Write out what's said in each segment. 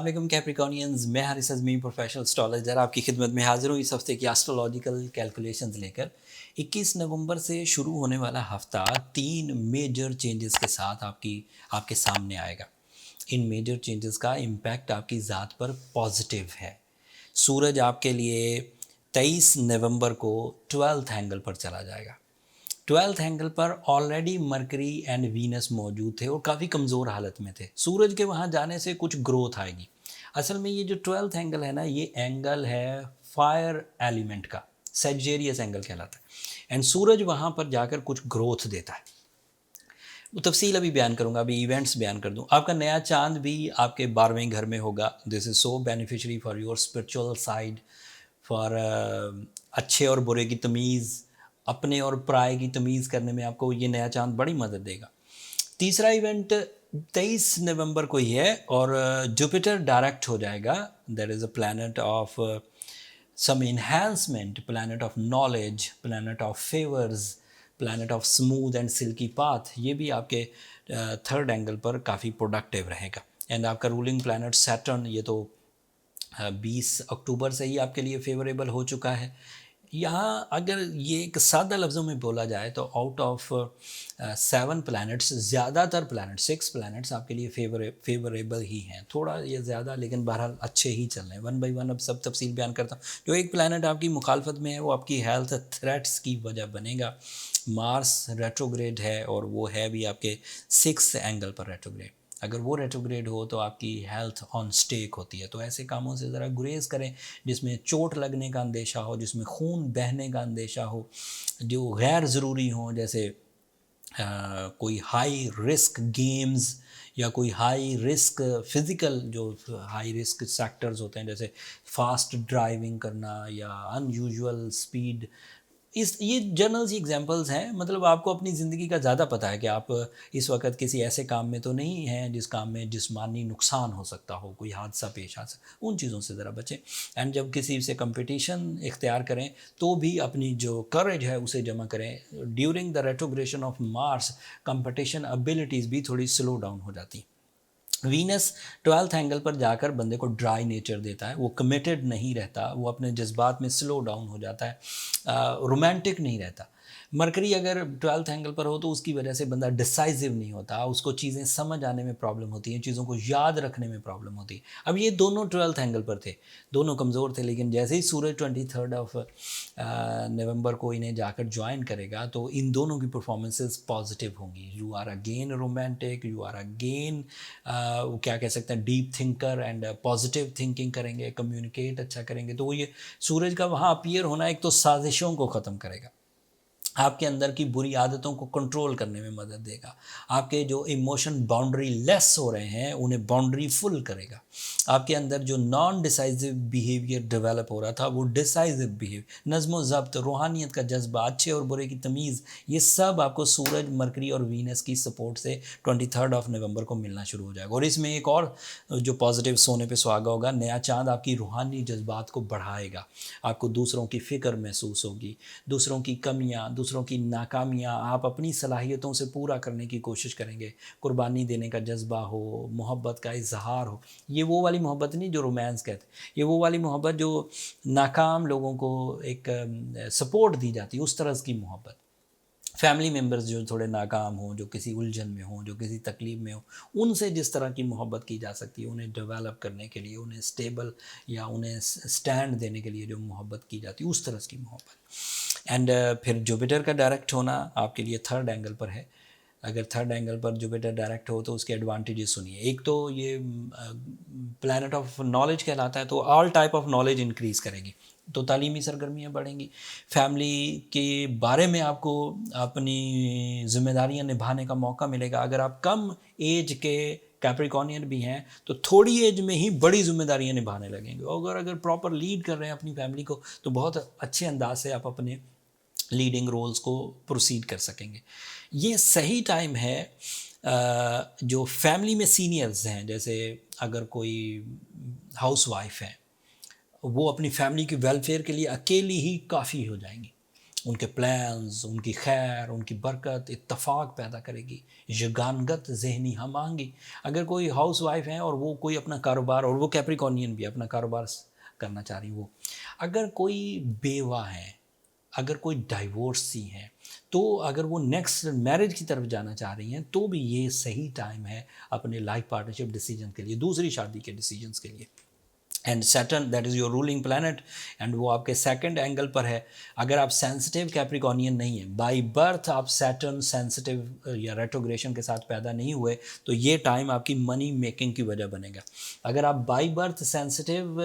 वालेकुम कैप्रिकॉर्नियंस, मैं Haris अज़मी professional astrologer आपकी खिदमत में हाजिर हूँ इस हफ्ते की एस्ट्रोलॉजिकल कैलकुलेशंस लेकर। 21 नवंबर से शुरू होने वाला हफ्ता 3 मेजर चेंजेस के साथ आपके सामने आएगा। इन मेजर चेंजेस का इम्पैक्ट आपकी ज़ात पर पॉजिटिव है। सूरज आपके लिए 23 नवंबर को 12th एंगल पर चला जाएगा। 12th एंगल पर ऑलरेडी मरकरी एंड वीनस मौजूद थे और काफ़ी कमज़ोर हालत में थे। सूरज के वहाँ जाने से कुछ ग्रोथ आएगी। असल में ये जो 12th एंगल है ना, ये एंगल है फायर एलिमेंट का, सेजिटेरियस एंगल कहलाता है। एंड सूरज वहाँ पर जाकर कुछ ग्रोथ देता है। वो तफसील अभी बयान करूँगा, अभी इवेंट्स बयान कर दूँ। आपका नया चांद भी आपके 12वें घर में होगा। This is so beneficiary for your spiritual side, for अच्छे और बुरे की तमीज़, अपने और पराये की तमीज़ करने में आपको ये नया चांद बड़ी मदद देगा। तीसरा इवेंट 23 नवंबर को ही है और जुपिटर डायरेक्ट हो जाएगा। There is a planet of some enhancement, planet of knowledge, planet of favours, planet of smooth and silky path. ये भी आपके थर्ड एंगल पर काफ़ी प्रोडक्टिव रहेगा। एंड आपका रूलिंग प्लैनेट सैटर्न, ये तो 20 अक्टूबर से ही आपके लिए फेवरेबल हो चुका है। यहाँ अगर ये एक सादा लफ्ज़ों में बोला जाए तो आउट ऑफ 7 प्लैनेट्स, ज़्यादातर प्लैनेट 6 प्लैनेट्स आपके लिए फेवरेबल ही हैं। थोड़ा ये ज़्यादा, लेकिन बहरहाल अच्छे ही चल रहे हैं। वन बाई वन अब सब तफसील बयान करता हूँ। जो एक प्लैनेट आपकी मुखालफत में है वो आपकी हेल्थ थ्रेट्स की वजह बनेगा। मार्स रेट्रोग्रेड है और वो है भी आपके 6th एंगल पर रेट्रोग्रेड। अगर वो रेट्रोग्रेड हो तो आपकी हेल्थ ऑन स्टेक होती है। तो ऐसे कामों से ज़रा गुरेज करें जिसमें चोट लगने का अंदेशा हो, जिसमें खून बहने का अंदेशा हो, जो गैर ज़रूरी हो, जैसे कोई हाई रिस्क गेम्स या कोई हाई रिस्क फिज़िकल, जो हाई रिस्क सेक्टर्स होते हैं, जैसे फास्ट ड्राइविंग करना या अनयूजुअल स्पीड। ये जर्नल्स ही एग्जांपल्स हैं। मतलब आपको अपनी ज़िंदगी का ज़्यादा पता है कि आप इस वक्त किसी ऐसे काम में तो नहीं हैं जिस काम में जिस्मानी नुकसान हो सकता हो, कोई हादसा पेश आ सकता। उन चीज़ों से ज़रा बचें। एंड जब किसी से कंपटीशन इख्तियार करें तो भी अपनी जो करेज है उसे जमा करें। During the retrogression of Mars competition abilities भी थोड़ी स्लो डाउन हो जाती हैं। वीनस 12th एंगल पर जाकर बंदे को ड्राई नेचर देता है। वो कमिटेड नहीं रहता, वो अपने जज्बात में स्लो डाउन हो जाता है, रोमांटिक नहीं रहता। मरकरी अगर 12th एंगल पर हो तो उसकी वजह से बंदा डिसाइसिव नहीं होता, उसको चीज़ें समझ आने में प्रॉब्लम होती हैं, चीज़ों को याद रखने में प्रॉब्लम होती है। अब ये दोनों 12th एंगल पर थे, दोनों कमज़ोर थे, लेकिन जैसे ही सूरज 23 ऑफ नवंबर को इन्हें जाकर ज्वाइन करेगा तो इन दोनों की परफॉर्मेंसेस पॉजिटिव होंगी। You are again romantic, you are again वो क्या कह सकते हैं, deep thinker and positive thinking करेंगे, कम्युनिकेट अच्छा करेंगे। तो वो ये सूरज का वहाँ अपीयर होना एक तो साजिशों को ख़त्म करेगा, आपके अंदर की बुरी आदतों को कंट्रोल करने में मदद देगा, आपके जो इमोशन बाउंड्री लेस हो रहे हैं उन्हें बाउंड्री फुल करेगा, आपके अंदर जो नॉन डिसाइसिव बिहेवियर डेवलप हो रहा था वो डिसाइसिव बिहेवियर, नज़्म ज़ब्त, रूहानियत का जज्बा, अच्छे और बुरे की तमीज़, ये सब आपको सूरज, मरकरी और वीनस की सपोर्ट से 23 ऑफ नवंबर को मिलना शुरू हो जाएगा। और इसमें एक और जो पॉजिटिव सोने पे सुहागा होगा, नया चांद आपकी रूहानी जज्बात को बढ़ाएगा। आपको दूसरों की फ़िक्र महसूस होगी, दूसरों की कमियां, दूसरों की नाकामियां आप अपनी सलाहियतों से पूरा करने की कोशिश करेंगे। कुर्बानी देने का जज्बा हो, मोहब्बत का इजहार हो। ये वो वाली मोहब्बत नहीं जो रोमांस कहते हैं, ये वो वाली मोहब्बत जो नाकाम लोगों को एक सपोर्ट दी जाती है, उस तरह की मोहब्बत। फैमिली मेम्बर्स जो थोड़े नाकाम हों, जो किसी उलझन में हों, जो किसी तकलीफ़ में हों, उनसे जिस तरह की मोहब्बत की जा सकती है, उन्हें डेवलप करने के लिए, उन्हें स्टेबल या उन्हें स्टैंड देने के लिए जो मोहब्बत की जाती है, उस तरह की मोहब्बत। एंड फिर जुपिटर का डायरेक्ट होना आपके लिए थर्ड एंगल पर है। अगर थर्ड एंगल पर जुपिटर डायरेक्ट हो तो उसके एडवांटेजेस सुनिए। एक तो ये प्लैनेट ऑफ नॉलेज कहलाता है, तो all type of knowledge increase करेगी, तो तालीमी सरगर्मियाँ बढ़ेंगी। फैमिली के बारे में आपको अपनी ज़िम्मेदारियाँ निभाने का मौका मिलेगा। अगर आप कम एज के कैप्रिकॉर्नियन भी हैं तो थोड़ी एज में ही बड़ी ज़िम्मेदारियाँ निभाने लगेंगे। और अगर प्रॉपर लीड कर रहे हैं अपनी फैमिली को तो बहुत अच्छे अंदाज से आप अपने लीडिंग रोल्स को प्रोसीड कर सकेंगे। ये सही टाइम है जो फैमिली में सीनियर्स हैं, जैसे अगर कोई हाउसवाइफ है, वो अपनी फैमिली की वेलफेयर के लिए अकेली ही काफ़ी हो जाएंगी। उनके प्लान्स, उनकी खैर, उनकी बरकत इत्तफाक पैदा करेगी, यगानगत ज़हनी हम आएंगी। अगर कोई हाउस वाइफ है और वो कोई अपना कारोबार, और वो कैप्रिकॉर्नियन भी अपना कारोबार करना चाह रही, वो अगर कोई बेवा है, अगर कोई डाइवोर्सी है, तो अगर वो नेक्स्ट मैरिज की तरफ जाना चाह रही हैं तो भी ये सही टाइम है अपने लाइफ पार्टनरशिप डिसीजन के लिए, दूसरी शादी के डिसीजंस के लिए। And Saturn that is your ruling planet, and वो आपके सेकंड एंगल पर है। अगर आप सेंसिटिव कैप्रिकॉर्नियन नहीं है, बाय बर्थ आप सैटर्न सेंसिटिव या रेट्रोग्रेशन के साथ पैदा नहीं हुए, तो ये टाइम आपकी मनी मेकिंग की वजह बनेगा। अगर आप बाय बर्थ सेंसिटिव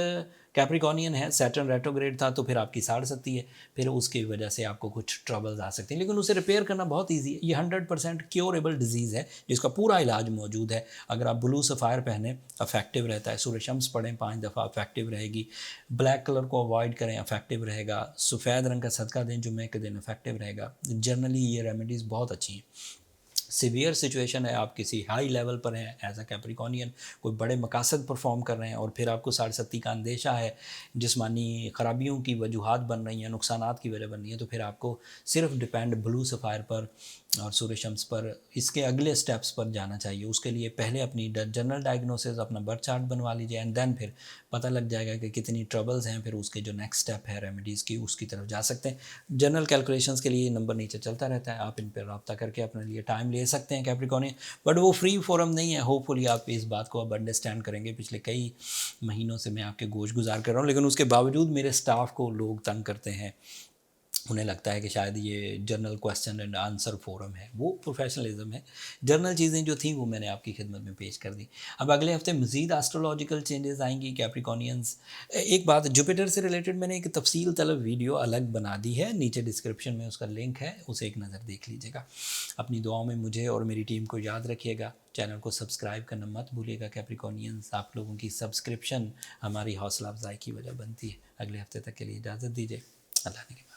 कैप्रिकॉर्नियन है, सैटर्न रेट्रोग्रेड था, तो फिर आपकी 60 है, फिर उसकी वजह से आपको कुछ ट्रबल्स आ सकते हैं, लेकिन उसे रिपेयर करना बहुत ईजी है। ये 100% क्योरेबल डिजीज़ है जिसका पूरा इलाज मौजूद है। अगर आप ब्लू सफ़ायर पहने, अफेक्टिव रहता है। सूर्य शम्स पढ़ें 5 दफ़ा, अफेक्टिव रहेगी। ब्लैक कलर को अवॉइड करें, अफेक्टिव रहेगा। सफ़ेद रंग का सदका दें जुम्मे के दिन, अफेक्टिव रहेगा। जनरली ये रेमेडीज़ बहुत अच्छी हैं। सीवियर सिचुएशन है, आप किसी हाई लेवल पर हैं एज अ कैप्रिकॉर्नियन, कोई बड़े मकासद परफॉर्म कर रहे हैं और फिर आपको 60 का अंदेशा है, जिस्मानी खराबियों की वजूहात बन रही हैं, नुकसानात की वजह बन रही हैं, तो फिर आपको सिर्फ डिपेंड ब्लू सफ़ायर पर और सूर्य शम्स पर इसके अगले स्टेप्स पर जाना चाहिए। उसके लिए पहले अपनी जनरल डायग्नोसिस, अपना बर्थ चार्ट बनवा लीजिए, एंड देन फिर पता लग जाएगा कि कितनी ट्रबल्स हैं, फिर उसके जो नेक्स्ट स्टेप है रेमेडीज़ की, उसकी तरफ जा सकते हैं। जनरल कैलकुलेशंस के लिए नंबर नीचे चलता रहता है, आप इन पर रब्ता करके अपने लिए टाइम ले सकते हैं कैप्रिकॉर्नियन, बट वो फ्री फोरम नहीं है। होपफुली आप इस बात को अब अंडरस्टैंड करेंगे। पिछले कई महीनों से मैं आपके गोश गुजार कर रहा हूँ, लेकिन उसके बावजूद मेरे स्टाफ को लोग तंग करते हैं, उन्हें लगता है कि शायद ये journal question and answer forum है। वो प्रोफेशनलिज्म है। जर्नल चीज़ें जो थी वो मैंने आपकी खिदमत में पेश कर दी। अब अगले हफ्ते मज़ीद एस्ट्रोलॉजिकल चेंजेस आएंगी कैप्रिकॉर्नियंस। एक बात, जुपिटर से रिलेटेड मैंने एक तफसील तलब वीडियो अलग बना दी है, नीचे डिस्क्रिप्शन में उसका लिंक है, उसे एक नज़र देख लीजिएगा। अपनी दुआओं में मुझे और मेरी टीम को याद रखिएगा। चैनल को सब्सक्राइब करना मत भूलिएगा कैप्रिकॉर्नियंस। आप लोगों की सब्सक्रिप्शन हमारी हौसला अफजाई की वजह बनती है। अगले हफ्ते तक के लिए इजाज़त दीजिए। अल्लाह ने के बाद।